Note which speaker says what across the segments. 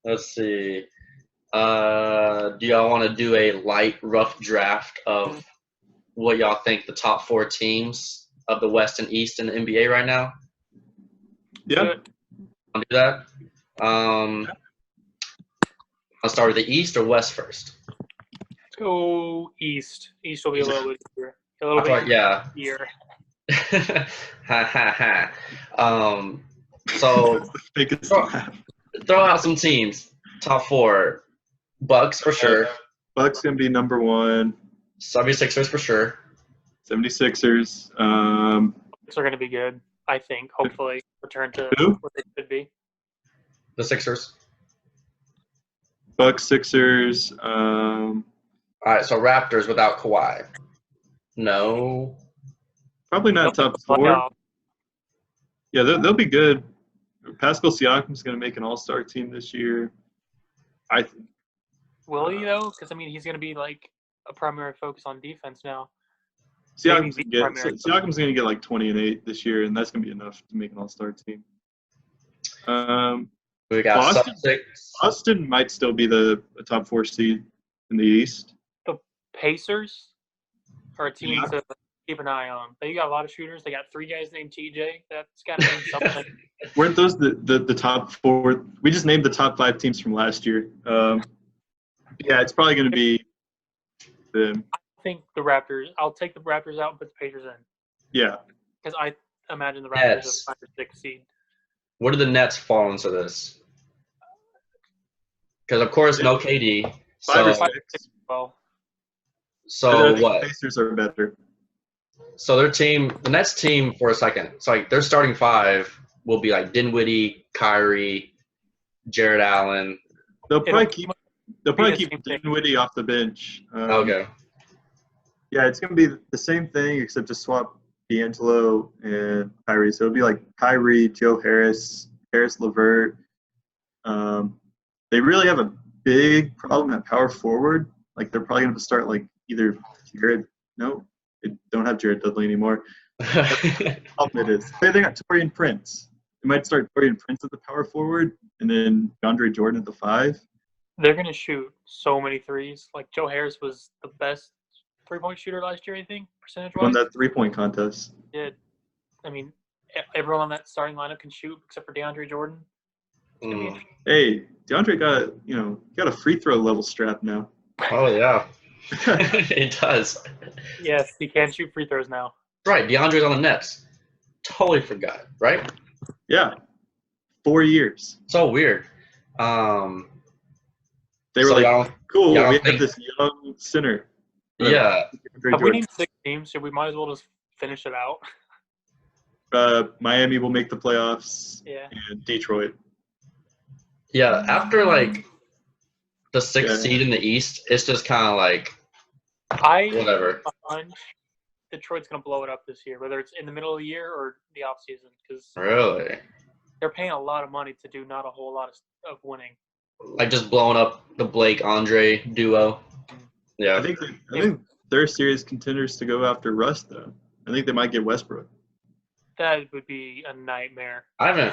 Speaker 1: Let's see. Do y'all want to do a light, rough draft of what y'all think the top 4 teams of the West and East in the NBA right now?
Speaker 2: Yeah.
Speaker 1: I'll do that. I'll start with the East or West first.
Speaker 3: Let's go East. East will be a little bit easier. A little bit easier.
Speaker 1: Ha ha ha. So throw out some teams. Top 4. Bucks for sure.
Speaker 2: Bucks gonna be number 1.
Speaker 1: 76ers for sure.
Speaker 2: 76ers.
Speaker 3: Bucks are gonna be good, I think. Hopefully, return to what they could be.
Speaker 1: The Sixers.
Speaker 2: Bucks, Sixers.
Speaker 1: All right, so Raptors without Kawhi. No.
Speaker 2: Probably not top 4. Yeah, they'll be good. Pascal Siakam's going to make an all-star team this year. I think.
Speaker 3: Will he, though? Because, I mean, he's going to be, like, a primary focus on defense now.
Speaker 2: Siakam's going to get, like, 20 and 8 this year, and that's going to be enough to make an all-star team.
Speaker 1: We got
Speaker 2: Boston might still be the top 4 seed in the East.
Speaker 3: The Pacers are a team to keep an eye on. They got a lot of shooters. They got 3 guys named TJ. That's got to mean something.
Speaker 2: Weren't those the top 4? We just named the top 5 teams from last year. Yeah, it's probably going to be them.
Speaker 3: I think the Raptors. I'll take the Raptors out and put the Pacers in.
Speaker 2: Yeah.
Speaker 3: Because I imagine the Raptors are 5 or 6 seed.
Speaker 1: Where do the Nets fall into this? Because, of course, no KD.
Speaker 2: 5 or 6.
Speaker 1: So what?
Speaker 2: The Pacers are better.
Speaker 1: So the Nets team for a second. So like their starting 5 will be like Dinwiddie, Kyrie, Jared Allen.
Speaker 2: They'll probably keep Dinwiddie off the bench.
Speaker 1: Okay.
Speaker 2: Yeah, it's gonna be the same thing except just swap D'Angelo and Kyrie. So it'll be like Kyrie, Joe Harris, Harris LeVert. They really have a big problem at power forward. Like they're probably gonna start like either Jared. No, they don't have Jared Dudley anymore. It is. They got Taurean Prince. They might start Taurean Prince at the power forward, and then DeAndre Jordan at the 5.
Speaker 3: They're gonna shoot so many threes. Like Joe Harris was the best 3-point shooter last year, I think, percentage-wise.
Speaker 2: Won that 3-point contest.
Speaker 3: Did. I mean, everyone on that starting lineup can shoot except for DeAndre Jordan.
Speaker 2: Hey, DeAndre got a free throw level strap now.
Speaker 1: Oh yeah, it does.
Speaker 3: Yes, he can shoot free throws now.
Speaker 1: Right, DeAndre's on the Nets. Totally forgot. Right?
Speaker 2: Yeah, 4 years.
Speaker 1: So weird.
Speaker 2: They were like, cool. We have this young center.
Speaker 1: Yeah.
Speaker 3: Have we named 6 teams? So we might as well just finish it out.
Speaker 2: Miami will make the playoffs.
Speaker 3: Yeah.
Speaker 2: And Detroit.
Speaker 1: Yeah, after like the 6th seed in the East, it's just kind of like whatever.
Speaker 3: Detroit's gonna blow it up this year, whether it's in the middle of the year or the off season, because
Speaker 1: really
Speaker 3: they're paying a lot of money to do not a whole lot of winning.
Speaker 1: Like just blowing up the Blake Andre duo. Yeah,
Speaker 2: I think they're serious contenders to go after Russ though. I think they might get Westbrook.
Speaker 3: That would be a nightmare.
Speaker 1: I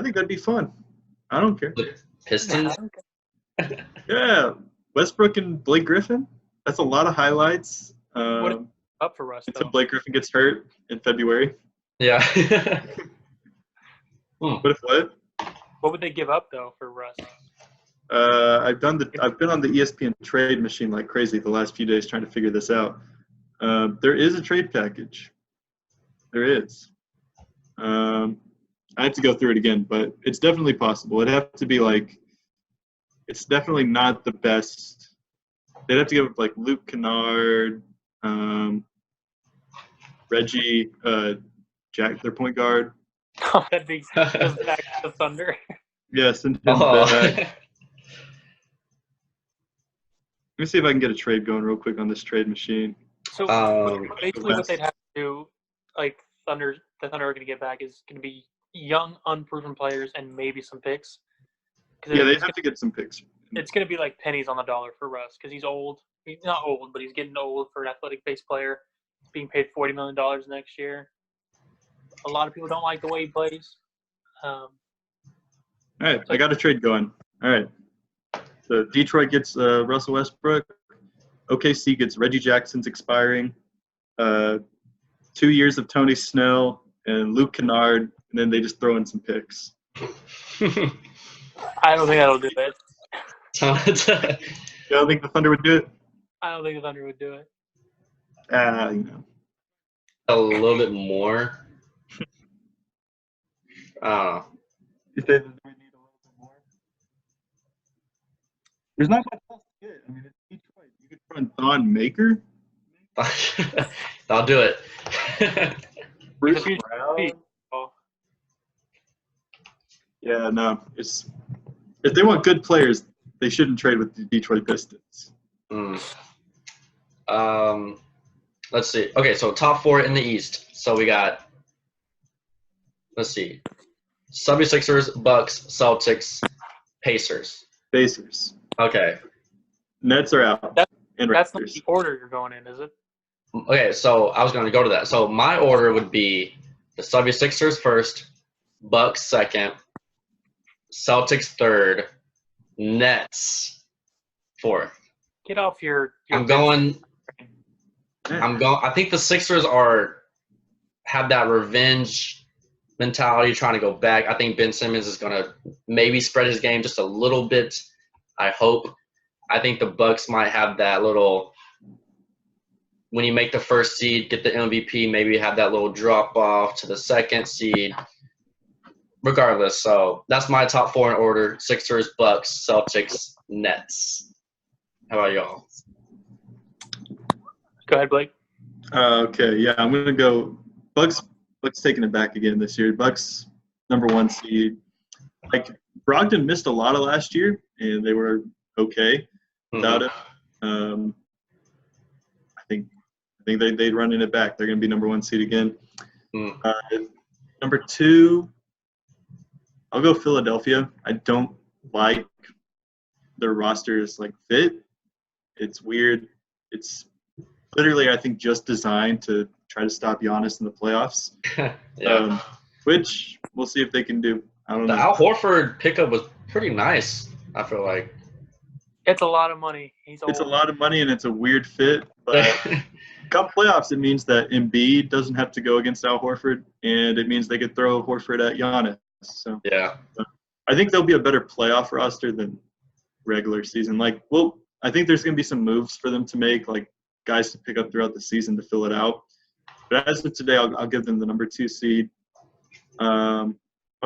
Speaker 2: think that'd be fun. I don't care.
Speaker 1: Pistons.
Speaker 2: Yeah, Westbrook and Blake Griffin. That's a lot of highlights.
Speaker 3: What up for Russ
Speaker 2: until Blake Griffin gets hurt in February.
Speaker 1: Yeah.
Speaker 2: What?
Speaker 3: What would they give up though for Russ?
Speaker 2: I've been on the ESPN trade machine like crazy the last few days trying to figure this out. There is a trade package. There is. I have to go through it again, but it's definitely possible. It'd have to be like, it's definitely not the best. They'd have to give up like Luke Kennard, Reggie, Jack, their point guard.
Speaker 3: Oh, that big back to the Thunder.
Speaker 2: Yes, and back. Let me see if I can get a trade going real quick on this trade machine.
Speaker 3: So basically, what they'd have to do, like the Thunder are going to get back is going to be young, unproven players and maybe some picks.
Speaker 2: Yeah, they have to get some picks.
Speaker 3: It's going to be like pennies on the dollar for Russ because he's old. He's not old, but he's getting old for an athletic-based player. He's being paid $40 million next year. A lot of people don't like the way he plays.
Speaker 2: All right, I got a trade going. All right. So Detroit gets Russell Westbrook. OKC gets Reggie Jackson's expiring. 2 years of Tony Snell and Luke Kennard, and then they just throw in some picks.
Speaker 3: I don't think that'll do it.
Speaker 2: You don't think the Thunder would do it?
Speaker 3: I don't think the Thunder would do it.
Speaker 2: You know.
Speaker 1: A little bit more.
Speaker 2: You say that we need a little bit more? There's not much else to get. I mean, it's Detroit. You could run Thon Maker.
Speaker 1: I'll do it.
Speaker 2: Bruce
Speaker 3: He's a
Speaker 2: Brown.
Speaker 3: Oh,
Speaker 2: Yeah, no. If they want good players, they shouldn't trade with the Detroit Pistons.
Speaker 1: Let's see. Okay, so top 4 in the East. So we got, let's see, 76ers, Bucks, Celtics, Pacers.
Speaker 2: Pacers.
Speaker 1: Okay.
Speaker 2: Nets are out. And
Speaker 3: that's not
Speaker 2: Raptors.
Speaker 3: the order you're going in, is it?
Speaker 1: Okay, so I was going to go to that. So my order would be the 76ers first, Bucks second, Celtics third, Nets fourth.
Speaker 3: Get off your
Speaker 1: I think the Sixers have that revenge mentality, trying to go back. I think Ben Simmons is going to maybe spread his game just a little bit. I hope. I think the Bucks might have that little, when you make the first seed, get the MVP, maybe have that little drop off to the second seed. Regardless, so that's my top 4 in order: Sixers, Bucks, Celtics, Nets. How about y'all?
Speaker 3: Go ahead, Blake.
Speaker 2: Okay, yeah, I'm gonna go Bucks. Bucks taking it back again this year. Bucks number 1 seed. Like Brogdon missed a lot of last year, and they were okay without it. I think they'd running it back. They're gonna be number 1 seed again. Number 2, I'll go Philadelphia. I don't like their roster's like fit. It's weird. It's literally, I think, just designed to try to stop Giannis in the playoffs.
Speaker 1: Yeah.
Speaker 2: Which we'll see if they can do. I don't know.
Speaker 1: The Al Horford pickup was pretty nice, I feel like.
Speaker 3: It's a lot of money.
Speaker 2: It's a lot of money, and it's a weird fit. But come playoffs, it means that Embiid doesn't have to go against Al Horford, and it means they could throw Horford at Giannis. So
Speaker 1: yeah.
Speaker 2: I think there'll be a better playoff roster than regular season. I think there's going to be some moves for them to make, like guys to pick up throughout the season to fill it out. But as of today, I'll give them the number 2 seed. I'll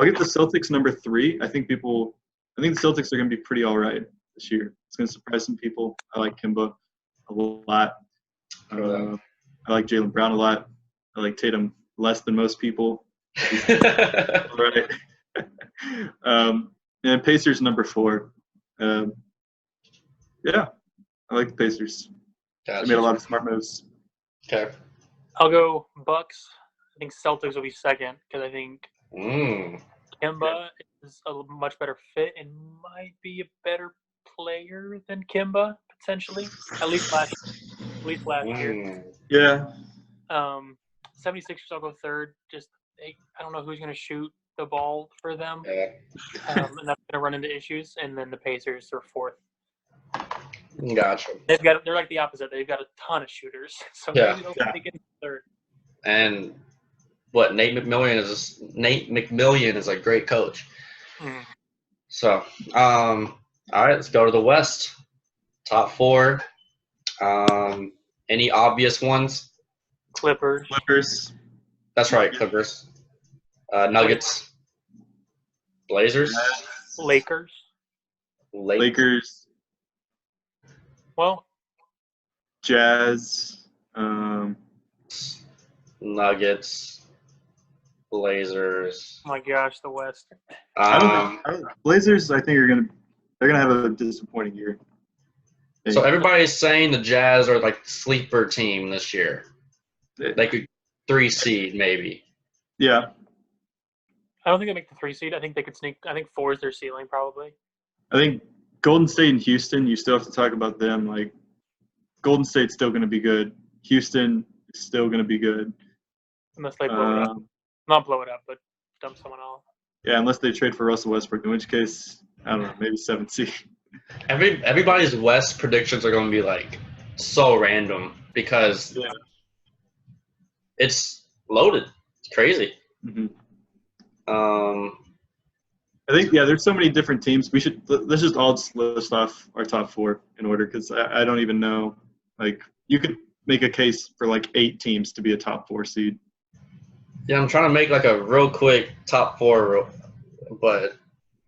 Speaker 2: give the Celtics number 3. I think the Celtics are going to be pretty all right this year. It's going to surprise some people. I like Kemba a lot. I like Jaylen Brown a lot. I like Tatum less than most people. Right. And Pacers number 4. Yeah, I like the Pacers.
Speaker 1: Gotcha.
Speaker 2: They made a lot of smart moves.
Speaker 1: Okay.
Speaker 3: I'll go Bucks. I think Celtics will be second because I think Kemba is a much better fit and might be a better player than Kemba potentially. At least last year.
Speaker 2: Yeah.
Speaker 3: 76ers, I'll go third. I don't know who's going to shoot the ball for them,
Speaker 1: Yeah.
Speaker 3: and that's going to run into issues. And then the Pacers are fourth.
Speaker 1: Gotcha.
Speaker 3: They're like the opposite. They've got a ton of shooters, so maybe they'll take it third.
Speaker 1: And Nate McMillan is a great coach. So, all right, let's go to the West. Top 4. Any obvious ones?
Speaker 3: Clippers.
Speaker 1: That's right, Clippers. Nuggets. Blazers.
Speaker 3: Lakers. Well,
Speaker 2: Jazz.
Speaker 1: Nuggets. Blazers.
Speaker 3: Oh my gosh, the West.
Speaker 2: Blazers, I think they're gonna have a disappointing year.
Speaker 1: So everybody's saying the Jazz are like sleeper team this year. They could 3 seed maybe.
Speaker 2: Yeah.
Speaker 3: I don't think they make the 3 seed. I think they could sneak. I think 4 is their ceiling probably.
Speaker 2: I think Golden State and Houston, you still have to talk about them. Like Golden State's still going to be good. Houston is still going to be good.
Speaker 3: Unless they blow it up. Not blow it up, but dump someone off.
Speaker 2: Yeah, unless they trade for Russell Westbrook, in which case, I don't know, maybe 7th seed.
Speaker 1: Everybody's West predictions are going to be like so random because it's loaded. It's crazy.
Speaker 2: Mm-hmm.
Speaker 1: Um,
Speaker 2: I think there's so many different teams. Let's just all list off our top 4 in order because I don't even know. Like you could make a case for like 8 teams to be a top 4 seed.
Speaker 1: yeah, I'm trying to make like a real quick top 4, but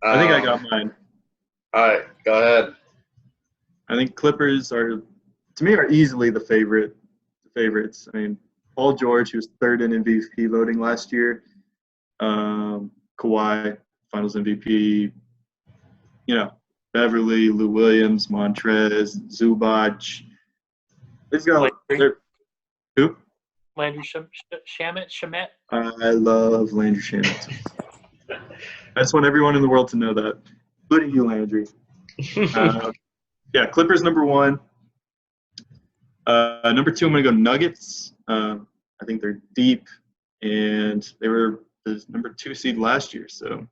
Speaker 2: I think I got mine.
Speaker 1: All right, go ahead.
Speaker 2: I think Clippers are easily the favorites. I mean, Paul George, who was 3rd in MVP voting last year, Kawhi, Finals MVP, Beverly, Lou Williams, Montrez, Zubac. Who?
Speaker 3: Landry Shamet.
Speaker 2: I love Landry Shamet. I just want everyone in the world to know that, including you, Landry. Clippers number 1. Number 2, I'm going to go Nuggets. I think they're deep, and they were the number 2 seed last year. So,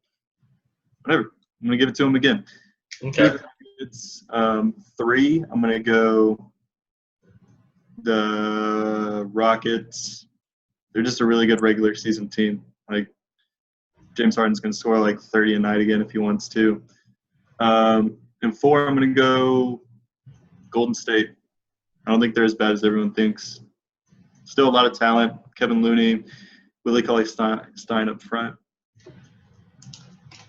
Speaker 2: whatever. I'm going to give it to them again.
Speaker 1: Okay.
Speaker 2: It's 3. I'm going to go the Rockets. They're just a really good regular season team. Like James Harden's going to score like 30 a night again if he wants to. And 4, I'm going to go Golden State. I don't think they're as bad as everyone thinks. Still a lot of talent. Kevin Looney, Willie Cauley-Stein up front.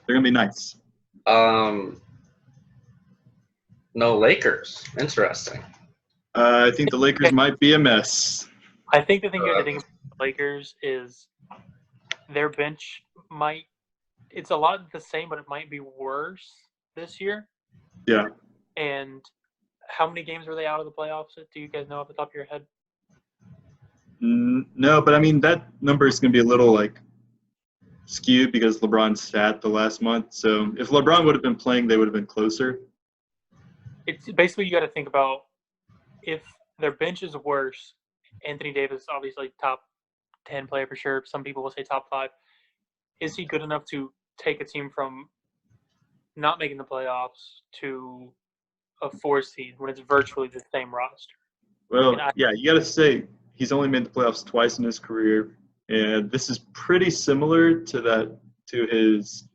Speaker 2: They're going to be nice.
Speaker 1: No Lakers. Interesting.
Speaker 2: I think the Lakers might be a mess.
Speaker 3: I think the thing you have to think about the Lakers is their bench it's a lot the same, but it might be worse this year.
Speaker 2: Yeah.
Speaker 3: And how many games were they out of the playoffs? Do you guys know off the top of your head?
Speaker 2: No, but I mean, that number is going to be a little like skewed because LeBron sat the last month. So if LeBron would have been playing, they would have been closer.
Speaker 3: It's basically you got to think about if their bench is worse. Anthony Davis, obviously top 10 player for sure. Some people will say top 5. Is he good enough to take a team from not making the playoffs to a 4 seed when it's virtually the same roster?
Speaker 2: Well, you got to say he's only made the playoffs twice in his career, and this is pretty similar to his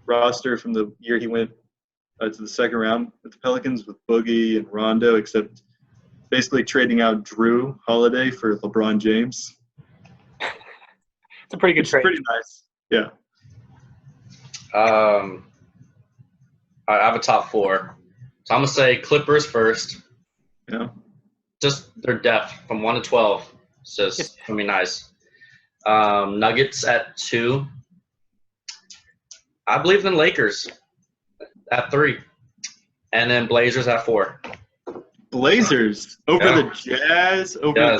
Speaker 2: roster from the year he went to the second round with the Pelicans with Boogie and Rondo, except basically trading out Drew Holiday for LeBron James.
Speaker 3: It's a pretty good trade.
Speaker 2: Pretty nice. Yeah.
Speaker 1: I have a top 4. So I'm going to say Clippers first.
Speaker 2: Yeah.
Speaker 1: Just their depth from 1 to 12. It's just going to be nice. Nuggets at 2. I believe in Lakers at 3. And then Blazers at 4.
Speaker 2: Blazers over the Jazz, over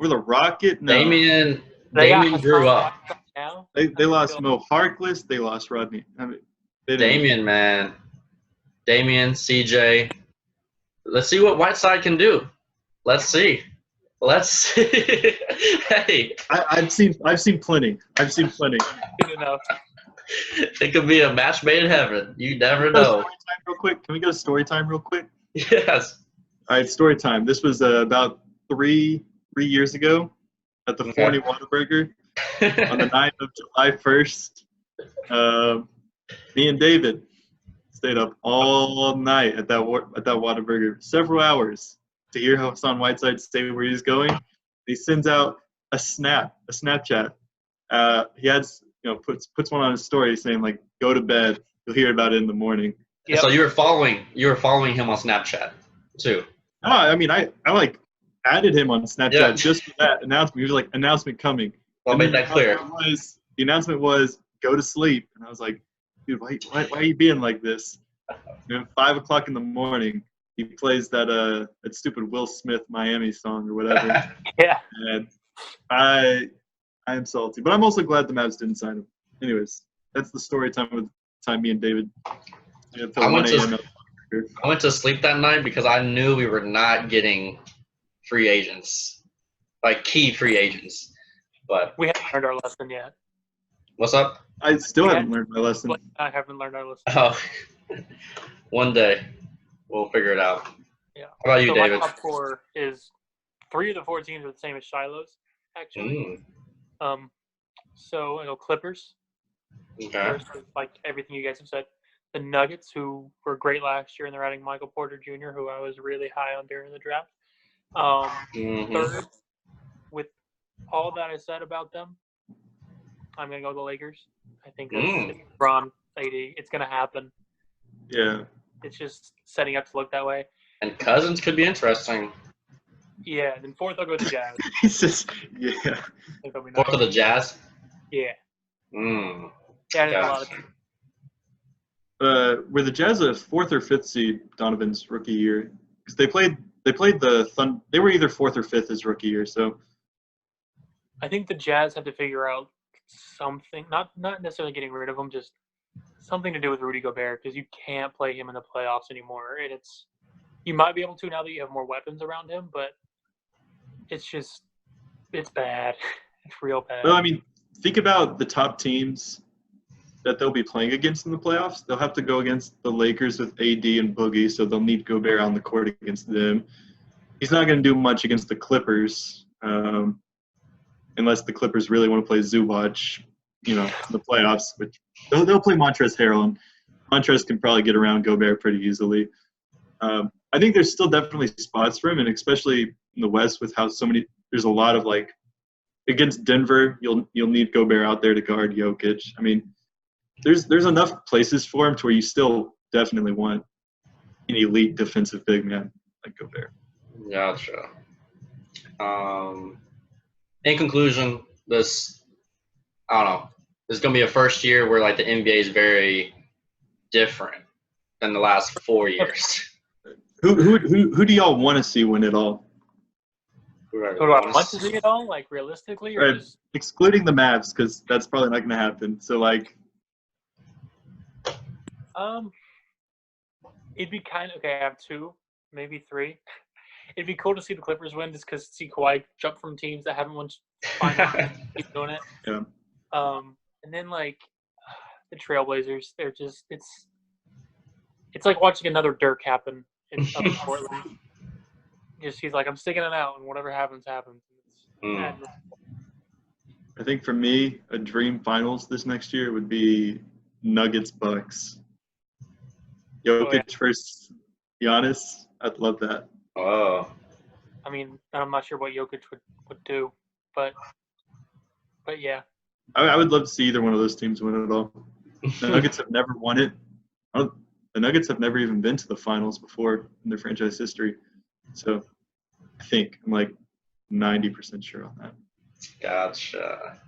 Speaker 2: the Rocket. No.
Speaker 1: Damian grew up.
Speaker 2: They lost Mo Harkless. They lost Rodney. I mean,
Speaker 1: Damian, man. Damian, CJ. Let's see what Whiteside can do. Let's see. Hey.
Speaker 2: I've seen plenty.
Speaker 3: Good enough.
Speaker 1: It could be a match made in heaven. You never know.
Speaker 2: Story time real quick. Can we go to story time real quick?
Speaker 1: Yes.
Speaker 2: All right, story time. This was about 3 years ago at the Forney Whataburger on the night of July 1st. Me and David stayed up all night at that Whataburger, several hours, to hear Hassan Whiteside say where he's going. He sends out a Snapchat. He has, puts one on his story saying like, "Go to bed. You'll hear about it in the morning."
Speaker 1: Yep. So you were following him on Snapchat too.
Speaker 2: No, I mean I like added him on Snapchat just for that announcement. He was like, "Announcement coming."
Speaker 1: Well, make that clear.
Speaker 2: The announcement was go to sleep, and I was like, "Dude, why are you being like this?" And 5 o'clock in the morning, he plays that stupid Will Smith Miami song or whatever.
Speaker 3: Yeah.
Speaker 2: And I am salty, but I'm also glad the Mavs didn't sign him. Anyways, that's the story time of the time me and David.
Speaker 1: I went to sleep that night because I knew we were not getting free agents, like key free agents. But
Speaker 3: we haven't learned our lesson yet.
Speaker 1: What's up?
Speaker 2: I still haven't learned my lesson.
Speaker 3: I haven't learned our lesson.
Speaker 1: Oh, one day we'll figure it out.
Speaker 3: Yeah.
Speaker 1: How about you,
Speaker 3: so
Speaker 1: David?
Speaker 3: My top 4 is 3 of the 4 teams are the same as Shiloh's, actually. So I go Clippers.
Speaker 1: Okay.
Speaker 3: First, like everything you guys have said. The Nuggets, who were great last year, and they're adding Michael Porter Jr., who I was really high on during the draft. Third, with all that I said about them, I'm going to go the Lakers. I think that's LeBron, AD. It's going to happen.
Speaker 2: Yeah.
Speaker 3: It's just setting up to look that way.
Speaker 1: And Cousins could be interesting.
Speaker 3: Yeah, and then fourth, I'll go with the Jazz.
Speaker 2: It's just, yeah.
Speaker 1: Fourth of the Jazz?
Speaker 3: Yeah.
Speaker 1: Mm.
Speaker 3: Yeah, a lot of
Speaker 2: Were the Jazz a 4th or 5th seed Donovan's rookie year? Because they played the Thunder. They were either 4th or 5th his rookie year. So
Speaker 3: I think the Jazz have to figure out something, not necessarily getting rid of him, just something to do with Rudy Gobert, because you can't play him in the playoffs anymore. And you might be able to now that you have more weapons around him, but it's bad. It's real bad.
Speaker 2: Well, I mean, think about the top teams that they'll be playing against in the playoffs. They'll have to go against the Lakers with AD and Boogie, so they'll need Gobert on the court against them. He's not going to do much against the Clippers, unless the Clippers really want to play Zubac, in the playoffs. Which they'll play Montrezl Harrell, and Montrezl can probably get around Gobert pretty easily. I think there's still definitely spots for him, and especially in the West with how there's a lot of against Denver, you'll need Gobert out there to guard Jokic. I mean, there's enough places for him to where you still definitely want an elite defensive big man like Gobert.
Speaker 1: Gotcha. In conclusion, I don't know. This is gonna be a first year where the NBA is very different than the last 4 years.
Speaker 2: Who do y'all want to see win it all?
Speaker 3: Who do I want to see it all? Realistically, or
Speaker 2: right. Excluding the Mavs, because that's probably not going to happen. So
Speaker 3: it'd be kind of okay. I have 2, maybe 3. It'd be cool to see the Clippers win, just because see Kawhi jump from teams that haven't won finals. Keep doing it.
Speaker 2: Yeah.
Speaker 3: And then the Trailblazers, they're just it's like watching another Dirk happen in Portland. Just he's like, I'm sticking it out, and whatever happens, happens.
Speaker 2: I think for me, a dream finals this next year would be Nuggets Bucks. Jokic versus Giannis. I'd love that.
Speaker 1: Oh.
Speaker 3: I mean, I'm not sure what Jokic would do, but yeah.
Speaker 2: I would love to see either one of those teams win it all. The Nuggets have never won it. The Nuggets have never even been to the finals before in their franchise history. So I think I'm 90% sure on that.
Speaker 1: Gotcha.